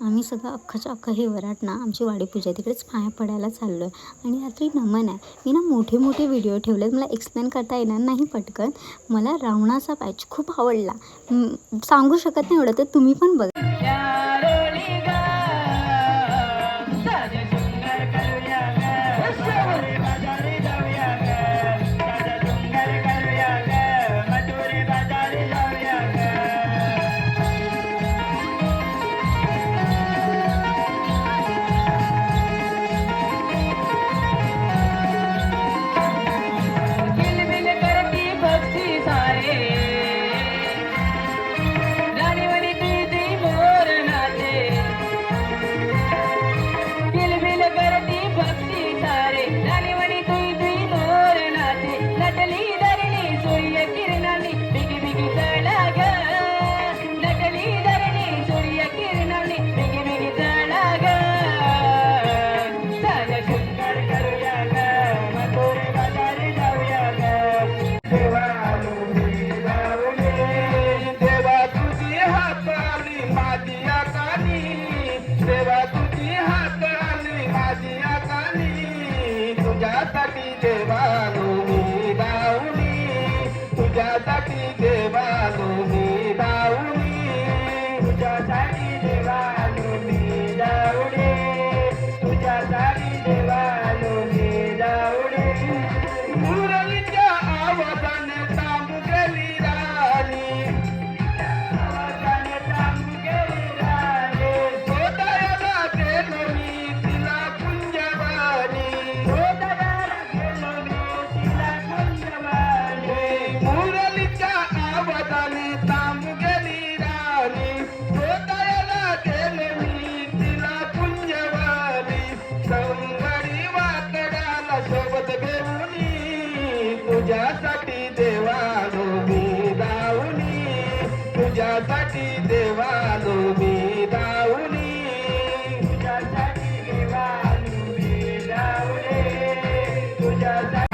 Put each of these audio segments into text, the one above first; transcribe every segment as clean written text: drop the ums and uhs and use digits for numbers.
आम्ही सगळं अख्खाच्या अख्खं हे वरात ना आमची वाडीपूजा तिकडेच पाया पडायला चाललो आहे आणि रात्री नमन आहे. मी ना मोठे मोठे व्हिडिओ ठेवलेत, मला एक्सप्लेन करता येणार नाही पटकन. मला रावणाचा पॅच खूप आवडला, सांगू शकत नाही एवढं, तर तुम्ही पण बघा. तुझ्यासाठी देवानो मी दाऊनी, तुझ्यासाठी देवानो मी दाऊनी, तुझ्यासाठी देवानो मी दाऊनी, तुझ्यासाठी देवानो मी दाऊनी. मुरलीच्या आवाजाने थांबू गेली राणी, आवाजाने थांबू गेली राणी. शोधायला गेलो मी तिला कुंजवानी, मुरलीच्या आवाजाने थांबू गेली राणी. शोधायला गेले मी तिला कुंजवानी, सौंदर्य वाकडाला सोबत घेऊनी, तुझ्यासाठी देवानो मी दाऊनी, तुझ्यासाठी देवानो मी दाऊनी, तुझ्यासाठी देवानो मी दाऊनी, तुझ्यासाठी.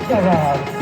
Come on.